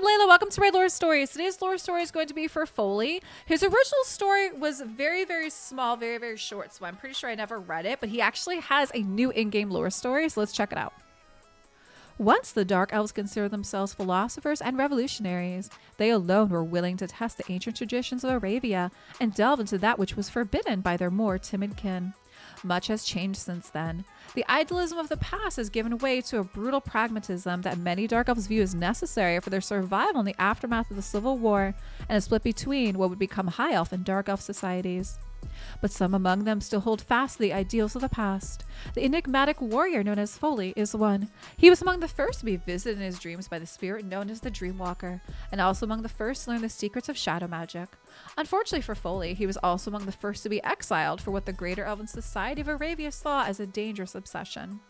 up, Layla? Welcome to Raidlore Stories. Today's lore story is going to be for Foli. His original story was very, very small, very, very short, so I'm pretty sure I never read it, but he actually has a new in-game lore story, so let's check it out. Once the Dark Elves considered themselves philosophers and revolutionaries. They alone were willing to test the ancient traditions of Arabia and delve into that which was forbidden by their more timid kin. Much has changed since then. The idealism of the past has given way to a brutal pragmatism that many Dark Elves view as necessary for their survival in the aftermath of the Civil War and a split between what would become High Elf and Dark Elf societies. But some among them still hold fast to the ideals of the past. The enigmatic warrior known as Foli is one. He was among the first to be visited in his dreams by the spirit known as the Dreamwalker, and also among the first to learn the secrets of shadow magic. Unfortunately for Foli, he was also among the first to be exiled for what the greater elven society of Arabia saw as a dangerous obsession.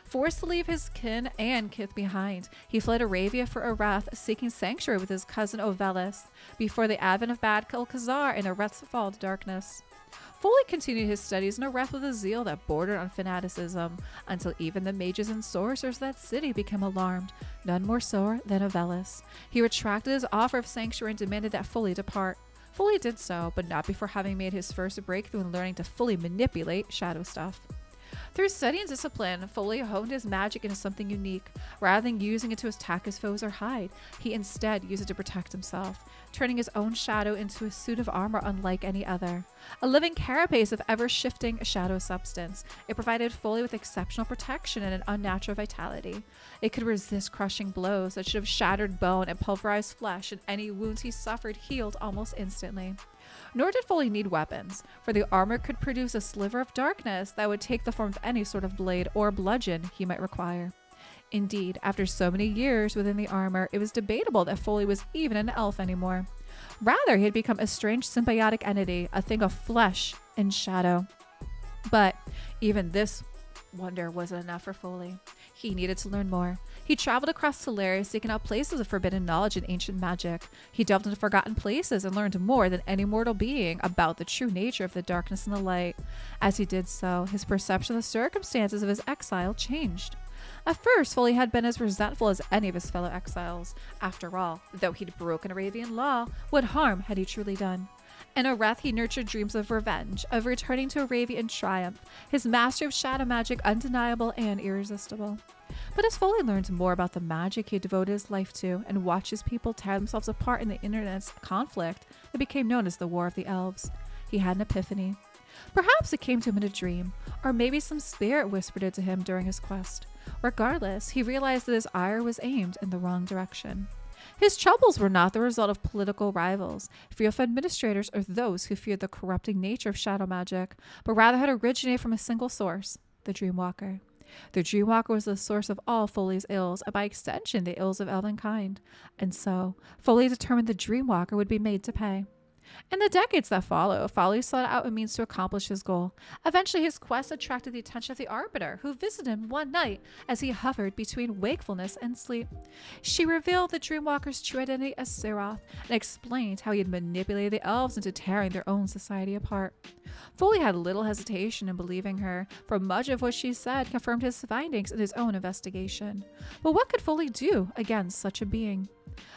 Forced to leave his kin and kith behind, he fled Arabia for Arath, seeking sanctuary with his cousin Ovelis, before the advent of Bad Khazar and Areth's fall to darkness. Foli continued his studies in Areth with a zeal that bordered on fanaticism, until even the mages and sorcerers of that city became alarmed, none more so than Ovelis. He retracted his offer of sanctuary and demanded that Foli depart. Foli did so, but not before having made his first breakthrough in learning to fully manipulate shadow stuff. Through study and discipline, Foli honed his magic into something unique. Rather than using it to attack his foes or hide, he instead used it to protect himself, turning his own shadow into a suit of armor unlike any other. A living carapace of ever-shifting shadow substance, it provided Foli with exceptional protection and an unnatural vitality. It could resist crushing blows that should have shattered bone and pulverized flesh, and any wounds he suffered healed almost instantly. Nor did Foli need weapons, for the armor could produce a sliver of darkness that would take the form of any sort of blade or bludgeon he might require. Indeed, after so many years within the armor, it was debatable that Foli was even an elf anymore. Rather, he had become a strange symbiotic entity, a thing of flesh and shadow. But even this wonder wasn't enough for Foli. He needed to learn more. He traveled across Teleria, seeking out places of forbidden knowledge and ancient magic. He delved into forgotten places and learned more than any mortal being about the true nature of the darkness and the light. As he did so, his perception of the circumstances of his exile changed. At first, Foli had been as resentful as any of his fellow exiles. After all, though he'd broken Arabian law, what harm had he truly done? In Areth, he nurtured dreams of revenge, of returning to Arabia in triumph, his mastery of shadow magic undeniable and irresistible. But as Foli learned more about the magic he had devoted his life to and watched his people tear themselves apart in the internet's conflict that became known as the War of the Elves, he had an epiphany. Perhaps it came to him in a dream, or maybe some spirit whispered it to him during his quest. Regardless, he realized that his ire was aimed in the wrong direction. His troubles were not the result of political rivals, fearful administrators, or those who feared the corrupting nature of shadow magic, but rather had originated from a single source, the Dreamwalker. The Dreamwalker was the source of all Foli's ills, and by extension the ills of elvenkind. And so, Foli determined the Dreamwalker would be made to pay. In the decades that followed, Foli sought out a means to accomplish his goal. Eventually, his quest attracted the attention of the Arbiter, who visited him one night as he hovered between wakefulness and sleep. She revealed the Dreamwalker's true identity as Siroth and explained how he had manipulated the elves into tearing their own society apart. Foli had little hesitation in believing her, for much of what she said confirmed his findings in his own investigation. But what could Foli do against such a being?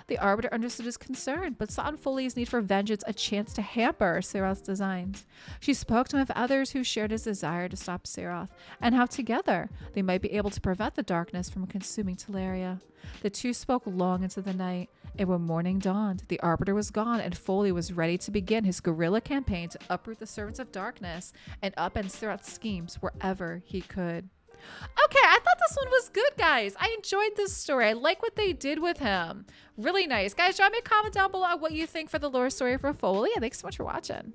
The Arbiter understood his concern, but saw in Foli's need for vengeance a chance to hamper Siroth's designs. She spoke to him of others who shared his desire to stop Siroth, and how together they might be able to prevent the darkness from consuming Teleria. The two spoke long into the night, and when morning dawned, the Arbiter was gone, and Foli was ready to begin his guerrilla campaign to uproot the servants of darkness and upend Siroth's schemes wherever he could. Okay, I thought this one was good, guys. I enjoyed this story. I like what they did with him. Really nice. Guys, drop me a comment down below what you think for the lore story for Foli. And thanks so much for watching.